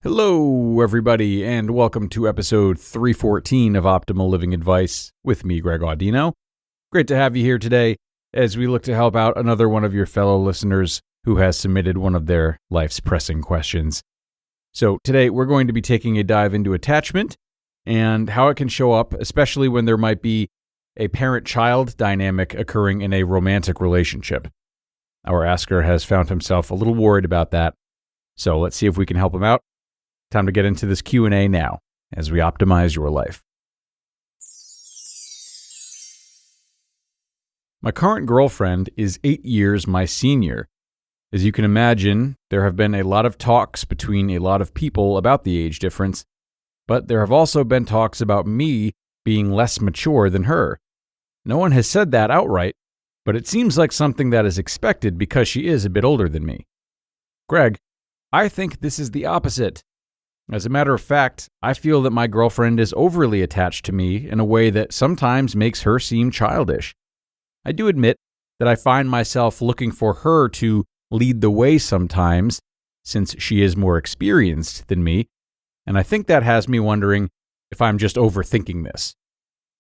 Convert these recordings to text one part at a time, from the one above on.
Hello, everybody, and welcome to episode 314 of Optimal Living Advice with me, Greg Audino. Great to have you here today as we look to help out another one of your fellow listeners who has submitted one of their life's pressing questions. So today we're going to be taking a dive into attachment and how it can show up, especially when there might be a parent-child dynamic occurring in a romantic relationship. Our asker has found himself a little worried about that, so let's see if we can help him out. Time to get into this Q&A now as we optimize your life. My current girlfriend is 8 years my senior. As you can imagine, there have been a lot of talks between a lot of people about the age difference, but there have also been talks about me being less mature than her. No one has said that outright, but it seems like something that is expected because she is a bit older than me. Greg, I think this is the opposite. As a matter of fact, I feel that my girlfriend is overly attached to me in a way that sometimes makes her seem childish. I do admit that I find myself looking for her to lead the way sometimes, since she is more experienced than me, and I think that has me wondering if I'm just overthinking this.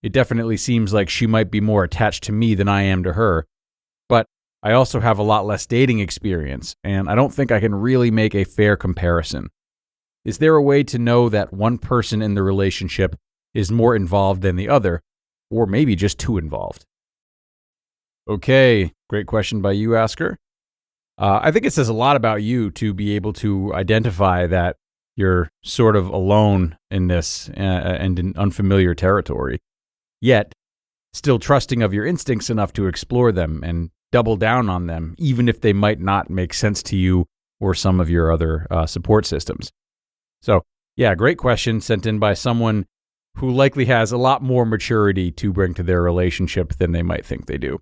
It definitely seems like she might be more attached to me than I am to her, but I also have a lot less dating experience, and I don't think I can really make a fair comparison. Is there a way to know that one person in the relationship is more involved than the other, or maybe just too involved? Okay, great question by you, asker. I think it says a lot about you to be able to identify that you're sort of alone in this and in unfamiliar territory, yet still trusting of your instincts enough to explore them and double down on them, even if they might not make sense to you or some of your other support systems. So, yeah, great question sent in by someone who likely has a lot more maturity to bring to their relationship than they might think they do.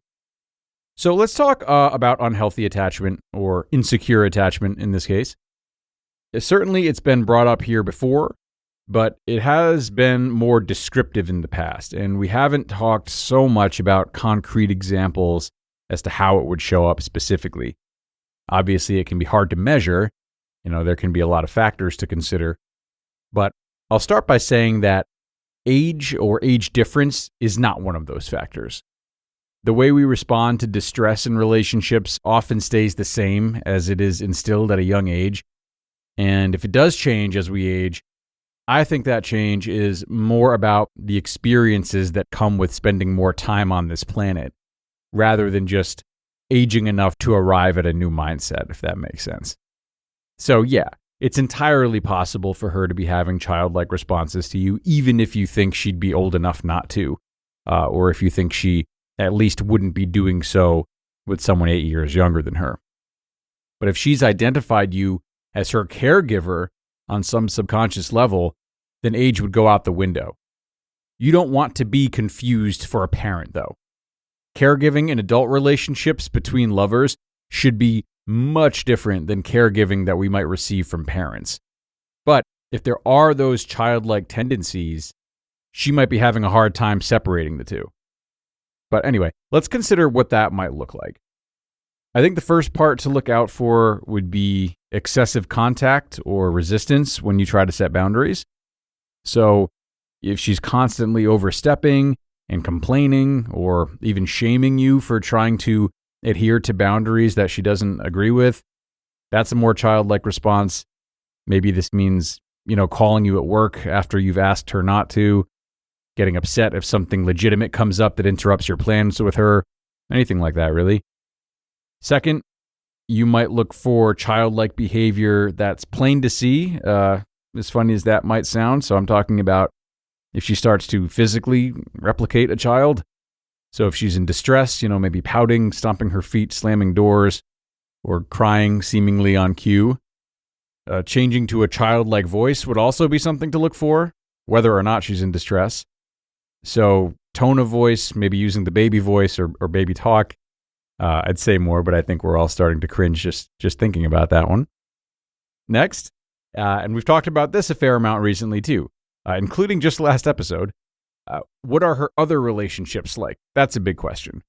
So let's talk about unhealthy attachment, or insecure attachment in this case. Certainly it's been brought up here before, but it has been more descriptive in the past, and we haven't talked so much about concrete examples as to how it would show up specifically. Obviously, it can be hard to measure. There can be a lot of factors to consider, but I'll start by saying that age or age difference is not one of those factors. The way we respond to distress in relationships often stays the same as it is instilled at a young age, and if it does change as we age, I think that change is more about the experiences that come with spending more time on this planet, rather than just aging enough to arrive at a new mindset, if that makes sense. So yeah, it's entirely possible for her to be having childlike responses to you, even if you think she'd be old enough not to, or if you think she at least wouldn't be doing so with someone 8 years younger than her. But if she's identified you as her caregiver on some subconscious level, then age would go out the window. You don't want to be confused for a parent, though. Caregiving in adult relationships between lovers should be much different than caregiving that we might receive from parents. But if there are those childlike tendencies, she might be having a hard time separating the two. But anyway, let's consider what that might look like. I think the first part to look out for would be excessive contact or resistance when you try to set boundaries. So if she's constantly overstepping and complaining or even shaming you for trying to adhere to boundaries that she doesn't agree with, that's a more childlike response. Maybe this means, calling you at work after you've asked her not to, getting upset if something legitimate comes up that interrupts your plans with her, anything like that, really. Second, you might look for childlike behavior that's plain to see, as funny as that might sound. So I'm talking about if she starts to physically replicate a child. So if she's in distress, maybe pouting, stomping her feet, slamming doors, or crying seemingly on cue. Changing to a childlike voice would also be something to look for, whether or not she's in distress. So tone of voice, maybe using the baby voice or baby talk. I'd say more, but I think we're all starting to cringe just thinking about that one. Next, and we've talked about this a fair amount recently too, including just last episode. What are her other relationships like? That's a big question.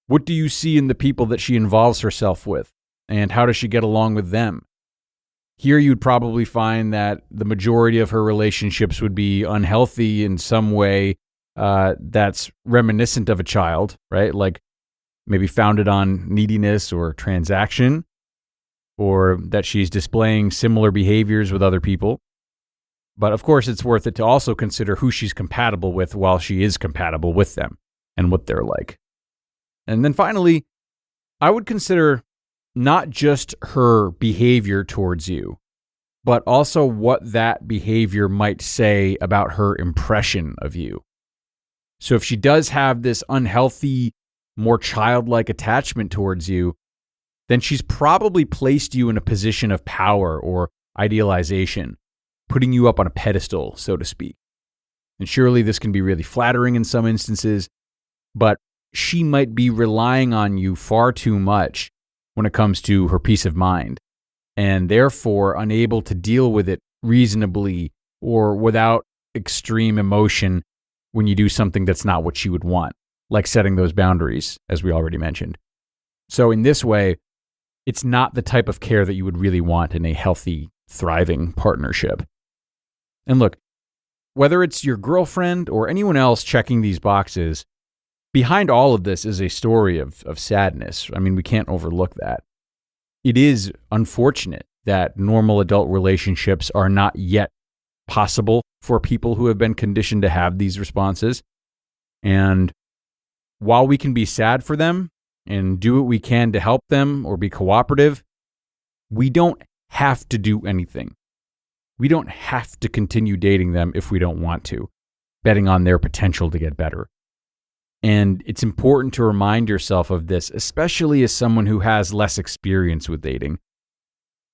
What do you see in the people that she involves herself with? And how does she get along with them? Here you'd probably find that the majority of her relationships would be unhealthy in some way that's reminiscent of a child, right? Like maybe founded on neediness or transaction, or that she's displaying similar behaviors with other people. But of course, it's worth it to also consider who she's compatible with while she is compatible with them and what they're like. And then finally, I would consider not just her behavior towards you, but also what that behavior might say about her impression of you. So if she does have this unhealthy, more childlike attachment towards you, then she's probably placed you in a position of power or idealization, putting you up on a pedestal, so to speak. And surely this can be really flattering in some instances, but she might be relying on you far too much when it comes to her peace of mind, and therefore unable to deal with it reasonably or without extreme emotion when you do something that's not what she would want, like setting those boundaries, as we already mentioned. So in this way, it's not the type of care that you would really want in a healthy, thriving partnership. And look, whether it's your girlfriend or anyone else checking these boxes, behind all of this is a story of sadness. I mean, we can't overlook that. It is unfortunate that normal adult relationships are not yet possible for people who have been conditioned to have these responses. And while we can be sad for them and do what we can to help them or be cooperative, we don't have to do anything. We don't have to continue dating them if we don't want to, betting on their potential to get better. And it's important to remind yourself of this, especially as someone who has less experience with dating.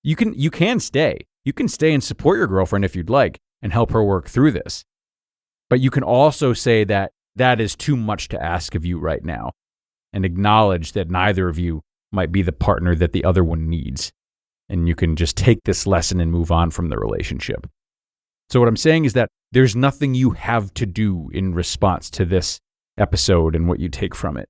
You can stay. You can stay and support your girlfriend if you'd like and help her work through this. But you can also say that that is too much to ask of you right now and acknowledge that neither of you might be the partner that the other one needs. And you can just take this lesson and move on from the relationship. So what I'm saying is that there's nothing you have to do in response to this episode and what you take from it.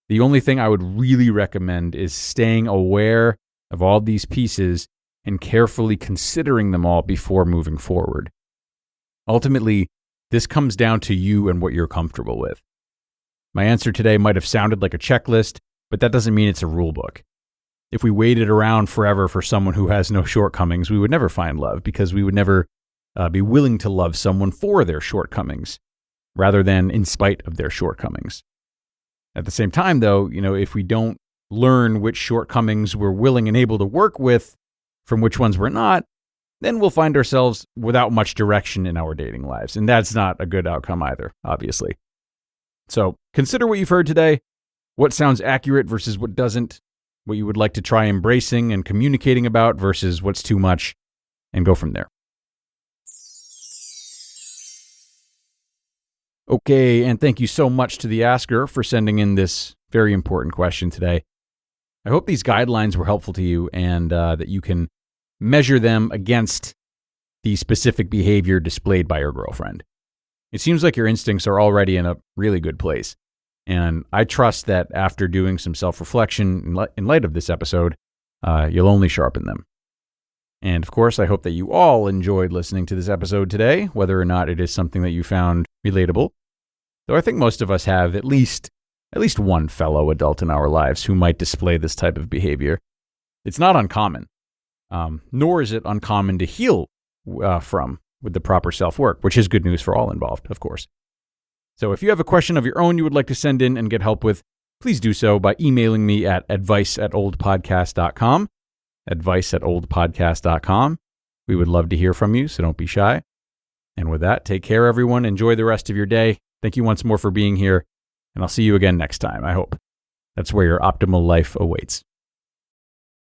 The only thing I would really recommend is staying aware of all these pieces and carefully considering them all before moving forward. Ultimately, this comes down to you and what you're comfortable with. My answer today might have sounded like a checklist, but that doesn't mean it's a rule book. If we waited around forever for someone who has no shortcomings, we would never find love because we would never be willing to love someone for their shortcomings rather than in spite of their shortcomings. At the same time, though, if we don't learn which shortcomings we're willing and able to work with from which ones we're not, then we'll find ourselves without much direction in our dating lives. And that's not a good outcome either, obviously. So consider what you've heard today, what sounds accurate versus what doesn't, what you would like to try embracing and communicating about versus what's too much, and go from there. Okay, and thank you so much to the asker for sending in this very important question today. I hope these guidelines were helpful to you and that you can measure them against the specific behavior displayed by your girlfriend. It seems like your instincts are already in a really good place, and I trust that after doing some self-reflection in light of this episode, you'll only sharpen them. And of course, I hope that you all enjoyed listening to this episode today, whether or not it is something that you found relatable. Though I think most of us have at least one fellow adult in our lives who might display this type of behavior. It's not uncommon, nor is it uncommon to heal from with the proper self-work, which is good news for all involved, of course. So if you have a question of your own you would like to send in and get help with, please do so by emailing me at advice@oldpodcast.com. advice@oldpodcast.com. We would love to hear from you, so don't be shy. And with that, take care, everyone. Enjoy the rest of your day. Thank you once more for being here, and I'll see you again next time, I hope. That's where your optimal life awaits.